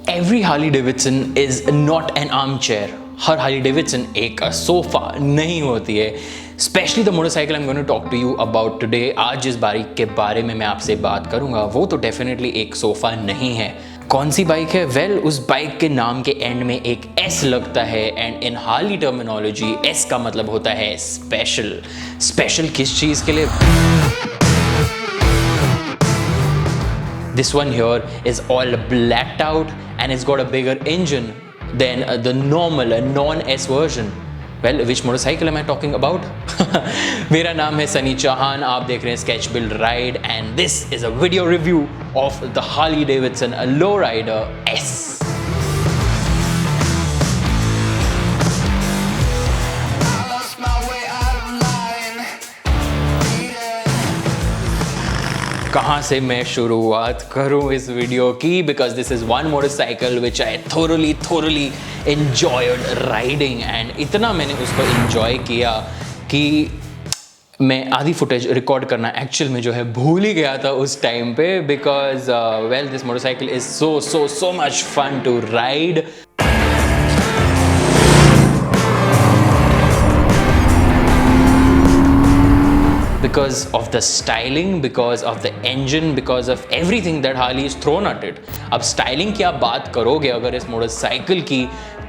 Every Harley Davidson is not an armchair. Her Harley Davidson एक sofa नहीं होती है. Especially the motorcycle I'm going to talk to you about today. आज जिस bike के बारे में मैं आपसे बात करूंगा वो तो डेफिनेटली एक सोफा नहीं है. कौन सी बाइक है? वेल, उस बाइक के नाम के एंड में एक एस लगता है and in Harley terminology S का मतलब होता है स्पेशल. स्पेशल किस चीज़ के लिए? This one here is all blacked out and it's got a bigger engine than the normal non-S version. Well, which motorcycle am I talking about? मेरा नाम है सनी चौहान, आप देख रहे हैं Sketch Build Ride and this is a video review of the Harley Davidson Lowrider S. कहाँ से मैं शुरुआत करूँ इस वीडियो की? Because this is one motorcycle which I thoroughly enjoyed riding and इतना मैंने उसको इन्जॉय किया कि मैं आधी फुटेज रिकॉर्ड करना एक्चुअल में जो है भूल ही गया था उस टाइम पे. Because well, this motorcycle is so much fun to ride. Because of the styling, because of the engine, because of everything that Harley is thrown at it. अब styling की आप बात करोगे अगर इस मोटरसाइकिल की,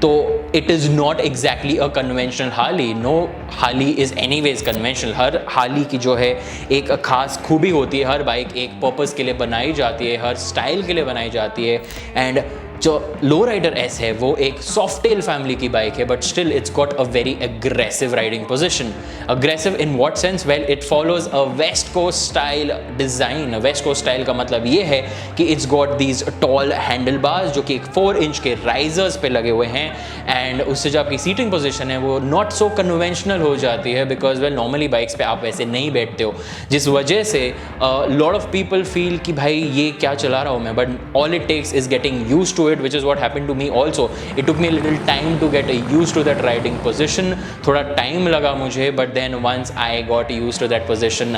तो it is not exactly a conventional Harley. No Harley is anyways conventional. Her Harley की जो है एक खास खूबी होती है. हर बाइक एक पर्पस के लिए बनाई जाती है, हर स्टाइल के लिए बनाई जाती है. एंड जो लो राइडर एस है वो एक सॉफ्ट टेल फैमिली की बाइक है, but still it's got a very aggressive riding position. Aggressive in what sense? Well, it follows a west coast style design. West coast style का मतलब ये है कि it's got these tall handlebars जो कि एक 4 inch के risers पे लगे हुए हैं. एंड उससे जो आपकी सीटिंग पोजीशन है वो नॉट सो कन्वेंशनल हो जाती है. बिकॉज वेल, नॉर्मली बाइक्स पे आप वैसे नहीं बैठते हो, जिस वजह से लॉट ऑफ पीपल फील कि भाई ये क्या चला रहा हूँ मैं. But all it takes is getting used to it, which is what happened to me also. It took me a little time to get used to that riding position. थोड़ा time लगा मुझे, but then once I got used to that position,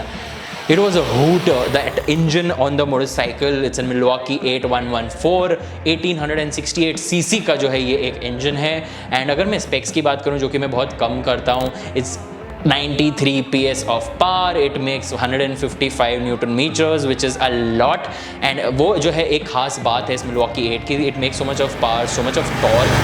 it was a hoot. That engine on the motorcycle, it's a Milwaukee 8114 1868 cc का जो है ये एक engine है. And अगर मैं specs की बात करूँ जो कि मैं बहुत कम करता हूँ, it's 93 PS of power. It makes 155 Newton meters, which is a lot. And वो जो है एक खास बात है इस Milwaukee 8 की, it makes so much of power, so much of torque,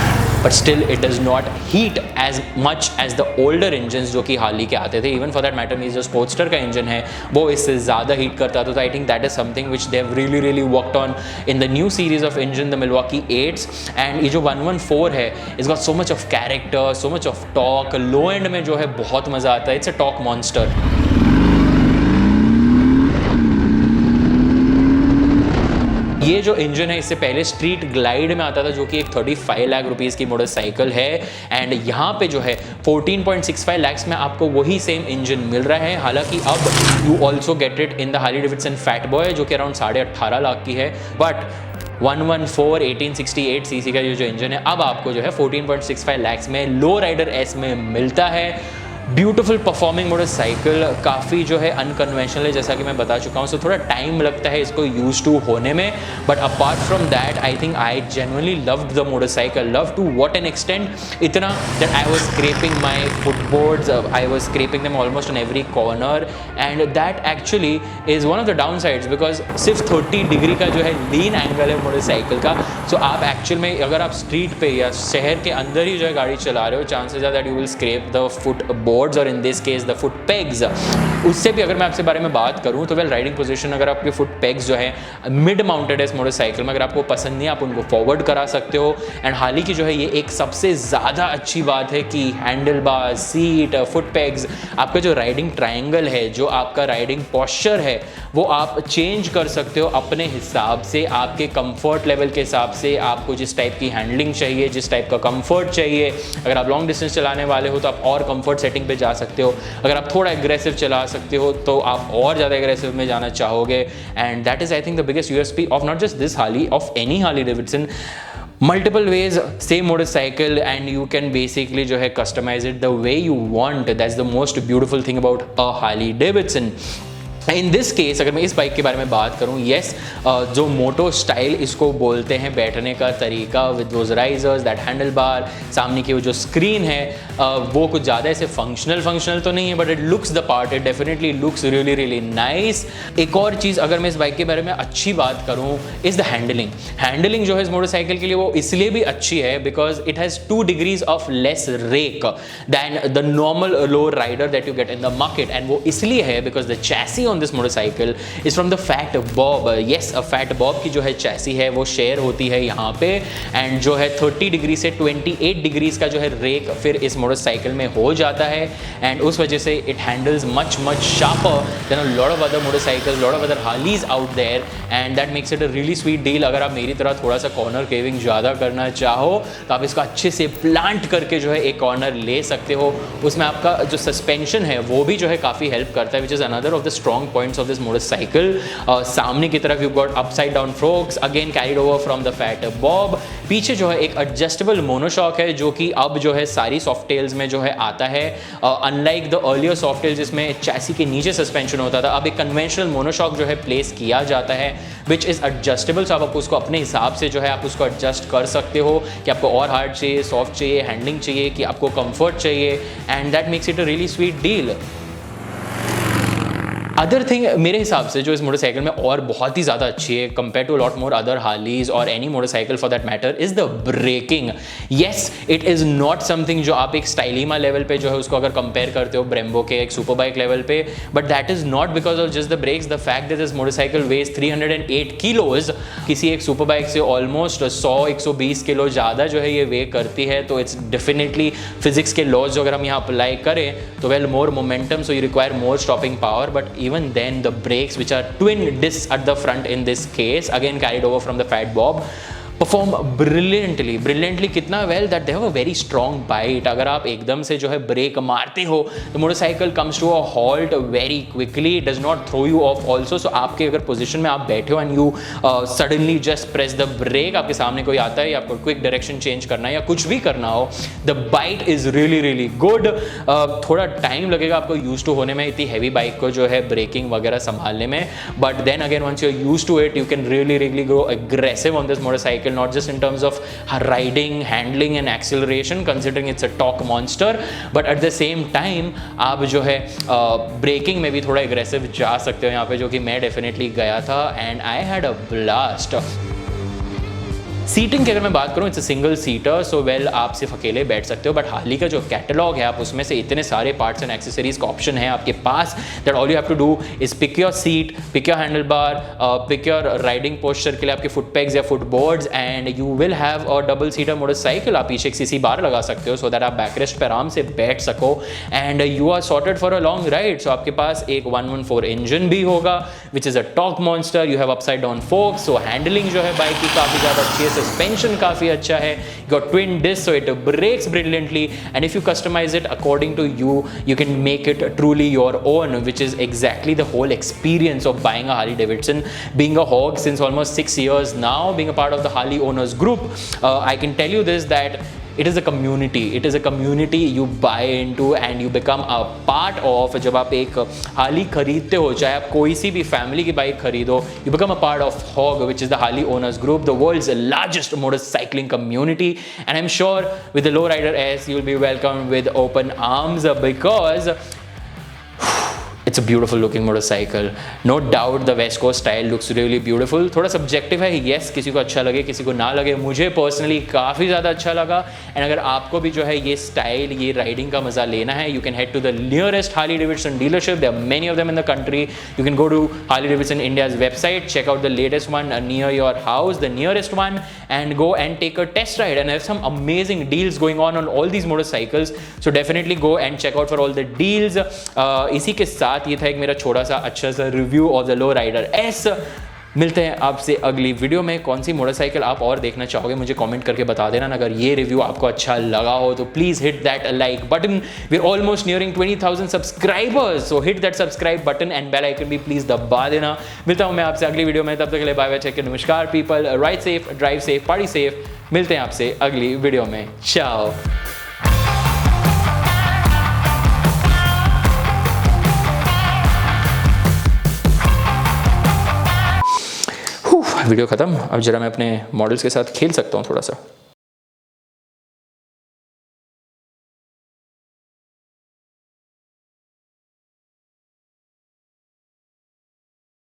but still it does not heat as much as the older engines जो कि हार्ली के आते थे. Even for that matter, जो स्पोर्ट्सटर का इंजन है वो इससे ज़्यादा हीट करता था. तो I think that is something which they have really worked on in the new series of engine, the Milwaukee 8s. And ये जो 114 है, it's got so much of character, so much of torque. Low end में जो है बहुत मज़ा आता है. It's a torque monster. ये जो इंजन है इससे पहले स्ट्रीट ग्लाइड में आता था जो कि एक 35 लाख रुपीस की मोटरसाइकिल है. एंड यहाँ पे जो है 14.65 लाख में आपको वही सेम इंजन मिल रहा है. हालांकि अब you also get it in the Harley Davidson fat boy जो कि अराउंड 18.5 लाख की है. बट 114 1868 सीसी का ये जो इंजन है अब आपको जो है 14.65 लाख में लो राइडर एस में मिलता है. ब्यूटीफुल परफॉर्मिंग मोटरसाइकिल, काफ़ी जो है अनकन्वेंशनल है जैसा कि मैं बता चुका हूँ. सो थोड़ा टाइम लगता है इसको यूज टू होने में. But apart from that I think I genuinely loved the motorcycle. Love to what an extent, इतना that I was scraping my footboards, I was scraping them almost on every corner. And that actually is one of the down sides because सिर्फ 30 degree का जो है लीन angle है motorcycle का. सो आप actual में अगर आप स्ट्रीट पे या शहर के अंदर ही जो है गाड़ी चला रहे हो, chances are that you will scrap the foot boards or in this case the foot pegs. उससे भी अगर मैं आपसे बारे में बात करूं तो वेल, राइडिंग पोजीशन अगर आपके फुट पेग्स जो है मिड माउंटेड है इस मोटरसाइकिल में, अगर आपको पसंद नहीं आप उनको फॉरवर्ड करा सकते हो. एंड हार्ली की जो है ये एक सबसे ज़्यादा अच्छी बात है कि handle bar, seat, foot pegs, आपका जो राइडिंग ट्रायंगल है, जो आपका राइडिंग पॉस्चर है वो आप चेंज कर सकते हो अपने हिसाब से, आपके कंफर्ट लेवल के हिसाब से. आपको जिस टाइप की हैंडलिंग चाहिए, जिस टाइप का कंफर्ट चाहिए, अगर आप लॉन्ग डिस्टेंस चलाने वाले हो तो आप और कंफर्ट सेटिंग पे जा सकते हो. अगर आप थोड़ा एग्रेसिव चला सकते हो तो आप और ज़्यादा एग्रेसिव में जाना चाहोगे. And that is I think the biggest USP of not just this Harley, of any Harley Davidson. multiple ways, same motorcycle, and you can basically जो है customize it the way you want. That's the most beautiful thing about a Harley Davidson. In this case अगर मैं इस bike के बारे में बात करूँ, येस, जो मोटो स्टाइल इसको बोलते हैं, बैठने का तरीका with those risers, that handle bar, सामने की वो जो स्क्रीन है वो कुछ ज़्यादा ऐसे फंक्शनल तो नहीं है, but it looks the part, it definitely looks really really nice. एक और चीज़ अगर मैं इस बाइक के बारे में अच्छी बात करूँ इज़ द हैंडलिंग जो है इस मोटरसाइकिल के लिए वो इसलिए भी अच्छी है because it has 2 degrees of less rake than the normal low rider that you get in the market, and वो इसलिए है because the chassis on this motorcycle is from the Fat Bob. Yes, Fat Bob की जो है chassis है वो share होती है यहाँ पे, एंड जो है 30 डिग्री से 28 डिग्रीज का जो है रेक फिर इस मोटरसाइकिल में हो जाता है, एंड उस वजह से it handles much sharper than a lot of other motorcycles, lot of other Harleys out there, and that makes it a really sweet deal. अगर आप मेरी तरह थोड़ा सा कॉर्नर केविंग ज़्यादा करना चाहो तो आप इसको अच्छे से प्लांट करके जो है एक कॉर्नर ले सकते हो। उसमें आपका जो सस्पेंशन है वो भी जो है काफ़ी हेल्प करता है, which is another of the strong points of this motorcycle. सामने की तरफ you got upside down focus, again carried over from the Fat Bob. पीछे जो है एक एडजस्टेबल मोनोशॉक है जो कि अब जो है सारी सॉफ्टेल्स में जो है आता है, अनलाइक द अर्लियर सॉफ्टेल जिसमें चैसी के नीचे सस्पेंशन होता था, अब एक कन्वेंशनल मोनोशॉक जो है प्लेस किया जाता है विच इज़ एडजस्टेबल। सो आप उसको अपने हिसाब से जो है आप उसको एडजस्ट कर सकते हो कि आपको और हार्ड चाहिए, सॉफ्ट चाहिए, हैंडलिंग चाहिए, कि आपको कंफर्ट चाहिए, and that makes it a really sweet deal. Other thing मेरे हिसाब से जो इस मोटरसाइकिल में और बहुत ही ज़्यादा अच्छी है compare to lot more other Harleys और any motorcycle for that matter is the braking. Yes, it is not something जो आप एक स्टाइलीमा लेवल पे जो है उसको अगर कंपेयर करते हो ब्रेम्बो के एक सुपर बाइक लेवल पे, but that is not because of just the brakes, the fact that this motorcycle weighs 308 kilos, किसी एक सुपर बाइक से ऑलमोस्ट 100-120 किलो ज़्यादा जो है ये वे करती है। तो इट्स डेफिनेटली फिजिक्स के लॉज जो अगर हम यहाँ अप्लाई करें तो well more momentum, so you require more stopping power, but even then the brakes, which are twin discs at the front in this case, again carried over from the Fat Bob, perform brilliantly कितना well that they have a very strong bite. अगर आप एकदम से जो है break मारते हो तो motorcycle comes to a halt very quickly, does not throw you off also. So आपके अगर पोजिशन में आप बैठे हो and you suddenly just press the brake, आपके सामने कोई आता है या आपको क्विक डायरेक्शन चेंज करना है या कुछ भी करना हो, the bite is really good. थोड़ा टाइम लगेगा आपको यूज टू होने में इतनी हैवी बाइक को जो है ब्रेकिंग वगैरह संभालने में, but then again once you are used to it you can really go aggressive on this motorcycle, not just in terms of riding, handling and acceleration, considering it's a torque monster, but at the same time आप जो है breaking में भी थोड़ा aggressive जा सकते हो यहाँ पे, जो कि मैं डेफिनेटली गया था and I had a blast। Seating की अगर मैं बात करूँ, it's a single seater, so well आप सिर्फ अकेले बैठ सकते हो, बट हार्ली का जो कैटलॉग है आप उसमें से इतने सारे पार्ट्स एंड एक्सेसरीज का ऑप्शन है आपके पास that all you have to do is pick your seat, pick your handle bar, pick your riding posture के लिए आपके फुट पेग्स या foot boards, and you will have a double seater motorcycle. आप पीछे एक सीसी बार लगा सकते हो सो दैट आप बैकरेस्ट पर आराम से बैठ सको, and you are sorted for a long ride. So आपके पास एक 114 इंजन भी होगा which is a torque monster, you have upside down forks, so handling जो है बाइक की काफ़ी ज़्यादा अच्छी है, सस्पेंशन काफ़ी अच्छा है, got twin discs so it brakes brilliantly, and if you customize it according to you, you can make it truly your own, which is exactly the whole experience of buying a Harley Davidson. Being a hog since almost 6 years now, being a part of the Harley owners group, I can tell you this, that it is a community you buy into and you become a part of। जब आप एक Harley खरीदते हो, चाहे आप कोई सी भी family की बाइक खरीदो, you become a part of HOG, which is the Harley Owners Group, the world's largest motorcycling community, and I'm sure with the Lowrider S you'll be welcomed with open arms because it's a beautiful looking motorcycle. No doubt the West Coast style looks really beautiful. थोड़ा subjective है, yes, किसी को अच्छा लगे किसी को ना लगे, मुझे पर्सनली काफ़ी ज़्यादा अच्छा लगा। एंड अगर आपको भी जो है ये स्टाइल, ये राइडिंग का मज़ा लेना है, you can head to the nearest Harley Davidson dealership. There are many of them in the country. You can go to Harley Davidson India's website, check out the latest one near your house, the nearest one, and go and take a test ride. And have some amazing deals going on all these motorcycles. So definitely go and check out for all the deals. इसी के साथ ये था एक मेरा छोटा सा अच्छा सा review of the Low Rider S. मिलते हैं आपसे अगली वीडियो में। कौन सी मोटरसाइकिल आप और देखना चाहोगे मुझे कमेंट करके बता देना। अगर ये रिव्यू आपको अच्छा लगा हो तो please hit that like button. We are almost nearing 20,000 subscribers, so hit that subscribe button and bell icon भी प्लीज़ दबा देना। मिलता हूँ मैं आपसे अगली वीडियो में, तब तक के लिए बाय बाय, टेक केयर, नमस्कार people, ride safe, drive safe, party safe. मिलते हैं आपसे अगली वीडियो में, चाओ। वीडियो ख़त्म। अब जरा मैं अपने मॉडल्स के साथ खेल सकता हूँ थोड़ा सा।